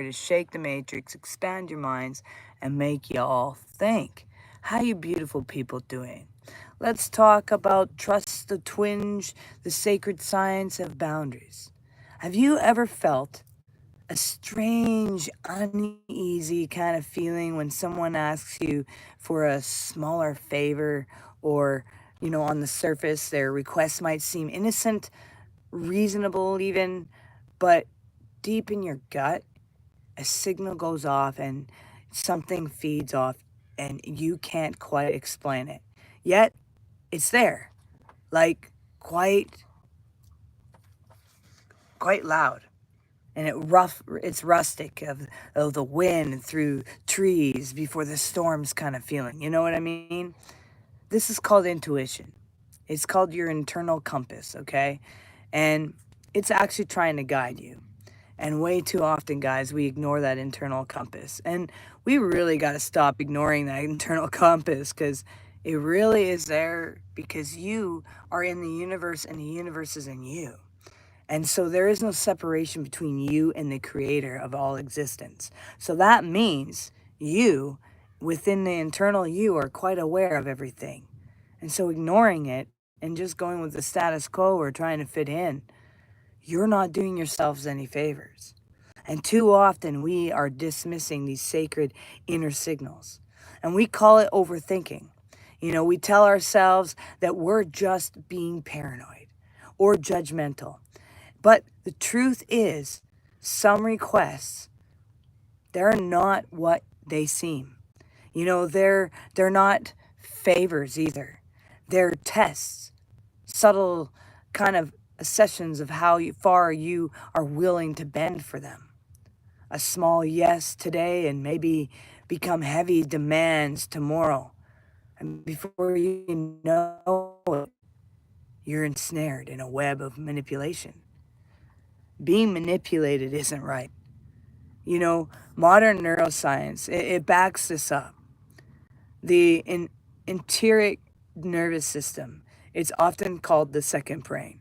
to shake the matrix, expand your minds, and make y'all think. How you beautiful people doing? Let's talk about trust, the twinge, the sacred science of boundaries. Have you ever felt a strange, uneasy kind of feeling when someone asks you for a smaller favor, or, on the surface, their request might seem innocent, reasonable even, but deep in your gut, a signal goes off and something feeds off and you can't quite explain it. Yet, it's there, like quite loud. And it's rustic of the wind through trees before the storm's kind of feeling. You know what I mean? This is called intuition. It's called your internal compass, okay? And it's actually trying to guide you. And way too often, guys, we ignore that internal compass. And we really got to stop ignoring that internal compass, because it really is there because you are in the universe and the universe is in you. And so there is no separation between you and the creator of all existence. So that means you, within the internal you, are quite aware of everything. And so ignoring it and just going with the status quo or trying to fit in, you're not doing yourselves any favors. And too often we are dismissing these sacred inner signals. And we call it overthinking. We tell ourselves that we're just being paranoid or judgmental. But the truth is, some requests, they're not what they seem. They're not favors either. They're tests, subtle kind of sessions of how far you are willing to bend for them. A small yes today and maybe become heavy demands tomorrow. And before you know it, you're ensnared in a web of manipulation. Being manipulated isn't right. Modern neuroscience, it backs this up. The enteric nervous system, it's often called the second brain.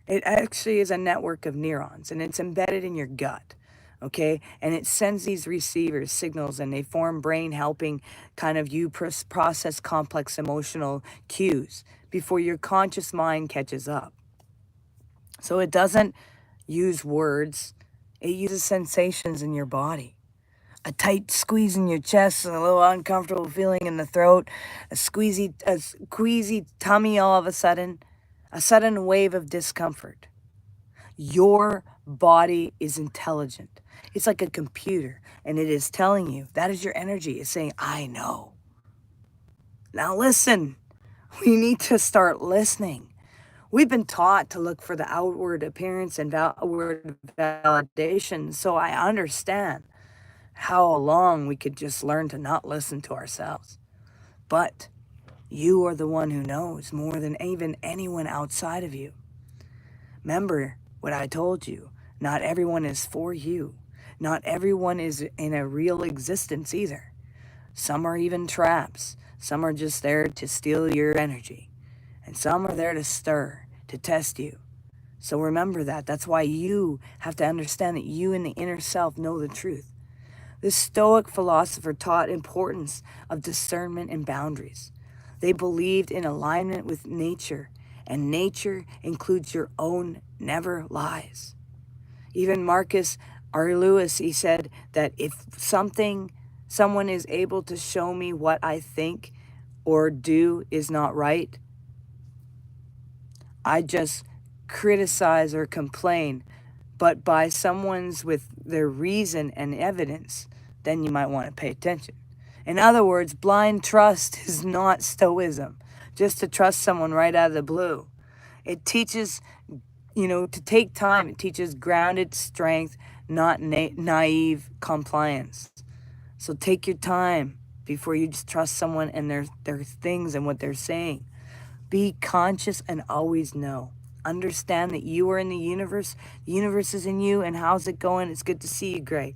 It actually is a network of neurons and it's embedded in your gut. Okay, and it sends these receivers signals and they form brain helping kind of you process complex emotional cues before your conscious mind catches up. So it doesn't use words, it uses sensations in your body. A tight squeeze in your chest, a little uncomfortable feeling in the throat, a squeezy tummy all of a sudden wave of discomfort. Your body is intelligent. It's like a computer, and it is telling you that is your energy. It's saying, I know. Now listen, we need to start listening. We've been taught to look for the outward appearance and outward validation, so I understand how long we could just learn to not listen to ourselves. But you are the one who knows more than even anyone outside of you. Remember what I told you. Not everyone is for you. Not everyone is in a real existence either. Some are even traps. Some are just there to steal your energy. And some are there to stir, to test you. So remember that. That's why you have to understand that you in the inner self know the truth. The Stoic philosopher taught importance of discernment and boundaries. They believed in alignment with nature, and nature includes your own never lies. Even Marcus Aurelius, he said that if someone is able to show me what I think or do is not right, I just criticize or complain. But by someone's with their reason and evidence, then you might want to pay attention. In other words, blind trust is not stoicism, just to trust someone right out of the blue. It teaches, to take time. It teaches grounded strength, not naive compliance. So take your time before you just trust someone and their things and what they're saying. Be conscious and always know. Understand that you are in the universe is in you, and how's it going? It's good to see you, Gray.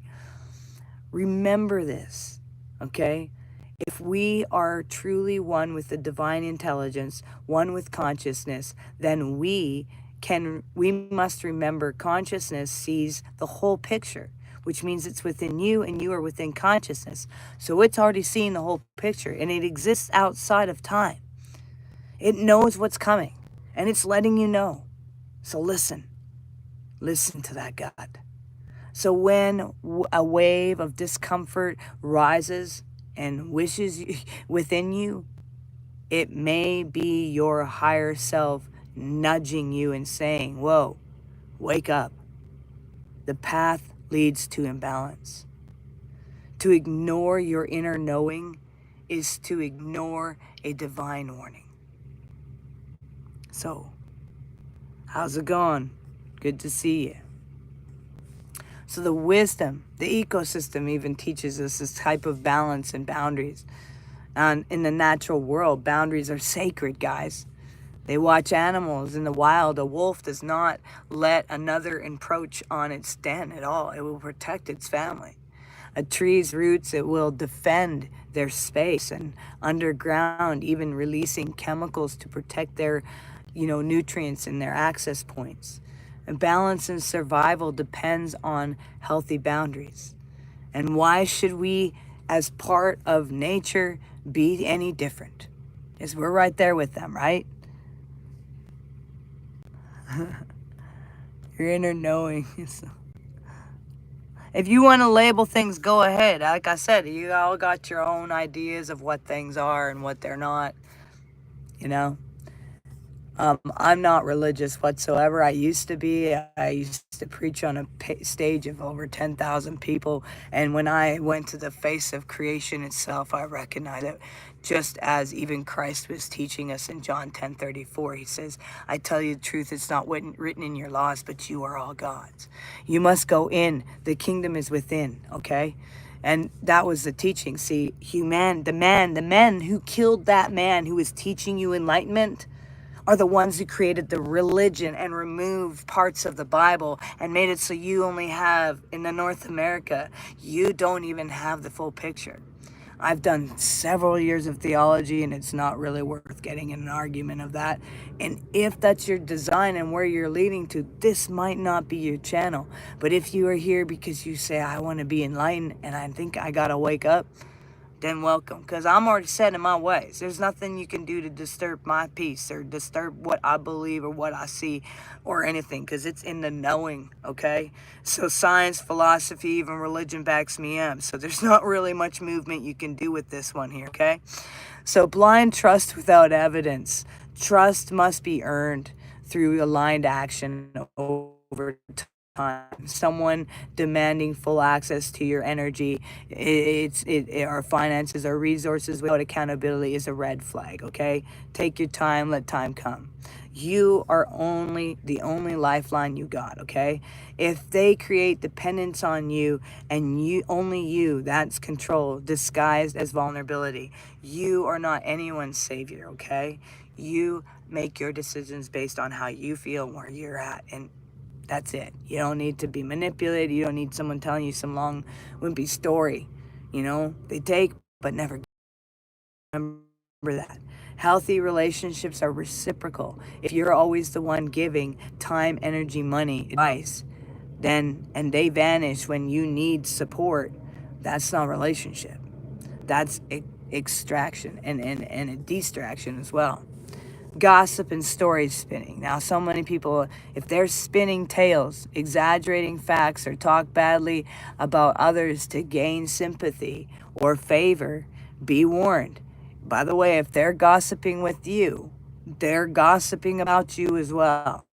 Remember this, okay? If we are truly one with the divine intelligence, one with consciousness, then we must remember consciousness sees the whole picture. which means it's within you and you are within consciousness. So it's already seeing the whole picture and it exists outside of time. It knows what's coming and it's letting you know. So listen to that, God. So when a wave of discomfort rises and wishes within you, it may be your higher self nudging you and saying, whoa, wake up. The path leads to imbalance. To ignore your inner knowing is to ignore a divine warning. So, how's it going? Good to see you. So the wisdom, the ecosystem even teaches us this type of balance and boundaries. And in the natural world, boundaries are sacred, guys. They watch animals in the wild. A wolf does not let another encroach on its den at all. It will protect its family. A tree's roots, it will defend their space, and underground, even releasing chemicals to protect their, nutrients and their access points. And balance and survival depends on healthy boundaries. And why should we, as part of nature, be any different? Because we're right there with them, right? Your inner knowing. If you want to label things, go ahead. Like I said, you all got your own ideas of what things are and what they're not, you know? I'm not religious whatsoever. I used to be. I used to preach on a stage of over 10,000 people. And when I went to the face of creation itself, I recognized it. Just as even Christ was teaching us in John 10:34, he says, I tell you the truth, it's not written in your laws, but you are all God's. You must go in. The kingdom is within, okay? And that was the teaching. See, the men who killed that man who was teaching you enlightenment, are the ones who created the religion and removed parts of the Bible and made it so you only have, in the North America, you don't even have the full picture. I've done several years of theology and it's not really worth getting in an argument of that. And if that's your design and where you're leading to, this might not be your channel. But if you are here because you say, I want to be enlightened and I think I got to wake up, then welcome, because I'm already set in my ways. There's nothing you can do to disturb my peace or disturb what I believe or what I see or anything, because it's in the knowing, okay? So science, philosophy, even religion backs me up. So there's not really much movement you can do with this one here, okay? So blind trust without evidence. Trust must be earned through aligned action over time. Someone demanding full access to your energy, our finances, our resources without accountability is a red flag, okay? Take your time, let time come. You are the only lifeline you got, okay? If they create dependence on you and only you, that's control disguised as vulnerability. You are not anyone's savior, okay? You make your decisions based on how you feel and where you're at, and that's it. You don't need to be manipulated. You don't need someone telling you some long, wimpy story. They take, but never. Remember that. Healthy relationships are reciprocal. If you're always the one giving time, energy, money, advice, and they vanish when you need support, that's not a relationship. That's extraction and a distraction as well. Gossip and story spinning. Now, so many people, if they're spinning tales, exaggerating facts, or talk badly about others to gain sympathy or favor, be warned. By the way, if they're gossiping with you, they're gossiping about you as well.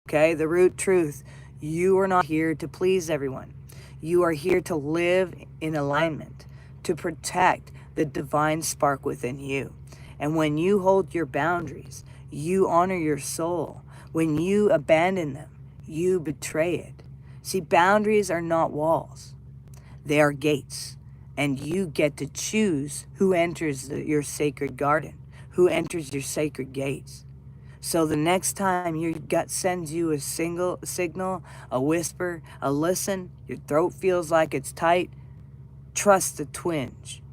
Okay, the root truth, you are not here to please everyone. You are here to live in alignment, to protect the divine spark within you. And when you hold your boundaries, you honor your soul. When you abandon them, you betray it. See, boundaries are not walls. They are gates. And you get to choose who enters your sacred garden, who enters your sacred gates. So the next time your gut sends you a signal, a whisper, a listen, your throat feels like it's tight, trust the twinge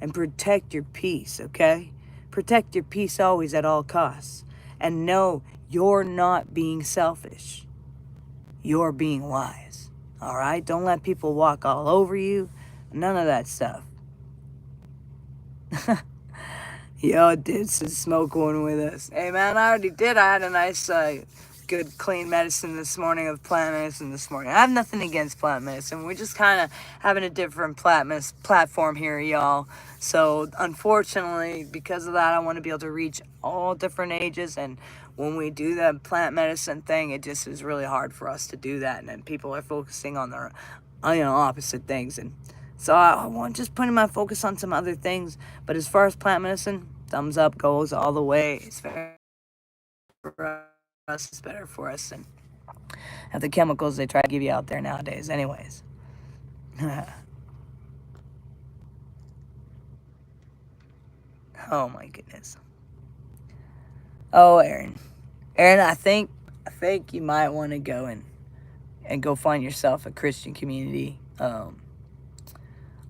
and protect your peace, okay? Protect your peace always at all costs. And know you're not being selfish. You're being wise. All right? Don't let people walk all over you. None of that stuff. Yo, did some smoke one with us. Hey, man, I already did. I had a nice, good, clean medicine this morning of plant medicine this morning. I have nothing against plant medicine. We're just kind of having a different platform here, y'all. So, unfortunately, because of that, I want to be able to reach all different ages. And when we do that plant medicine thing, it just is really hard for us to do that. And then people are focusing on their, opposite things. And so I want just putting my focus on some other things. But as far as plant medicine, thumbs up goes all the way. It's better for us. It's better for us than have the chemicals they try to give you out there nowadays. Anyways. Oh my goodness. Oh, Aaron. Aaron, I think you might want to go and go find yourself a Christian community.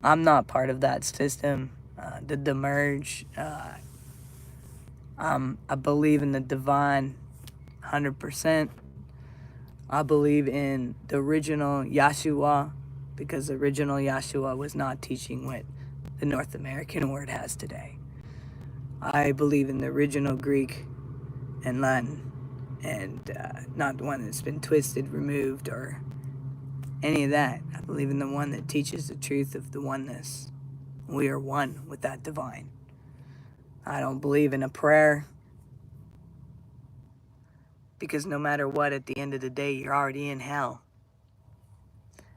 I'm not part of that system. The merge. I believe in the divine 100%. I believe in the original Yahshua because the original Yahshua was not teaching what the North American word has today. I believe in the original Greek and Latin and not the one that's been twisted, removed, or any of that. I believe in the one that teaches the truth of the oneness. We are one with that divine. I don't believe in a prayer because no matter what, at the end of the day, you're already in hell.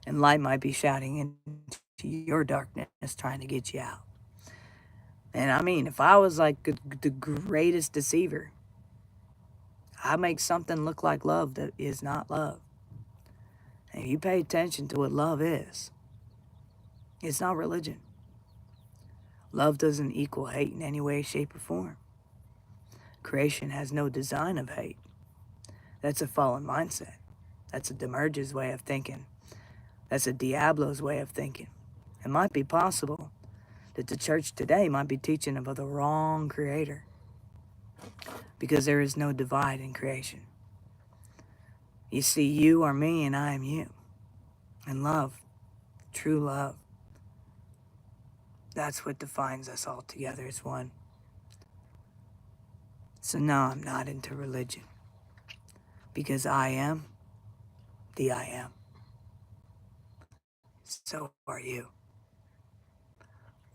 And light might be shouting into your darkness trying to get you out. And I mean, if I was like the greatest deceiver, I make something look like love that is not love. And you pay attention to what love is. It's not religion. Love doesn't equal hate in any way, shape, or form. Creation has no design of hate. That's a fallen mindset. That's a Demerge's way of thinking. That's a Diablo's way of thinking. It might be possible that the church today might be teaching about the wrong creator because there is no divide in creation. You see, you are me and I am you. And love, true love, that's what defines us all together as one. So no, I'm not into religion because I am the I am. So are you.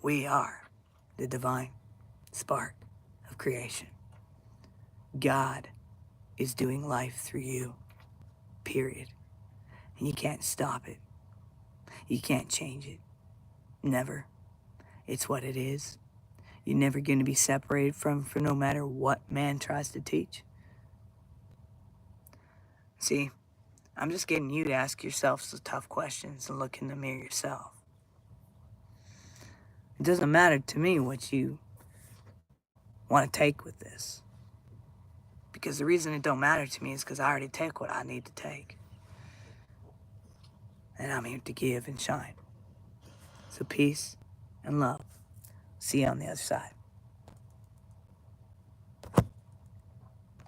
We are the divine spark of creation. God is doing life through you, period. And you can't stop it. You can't change it. Never. It's what it is. You're never going to be separated from for no matter what man tries to teach. See, I'm just getting you to ask yourself some tough questions and look in the mirror yourself. It doesn't matter to me what you want to take with this. Because the reason it don't matter to me is because I already take what I need to take. And I'm here to give and shine. So peace and love. See you on the other side.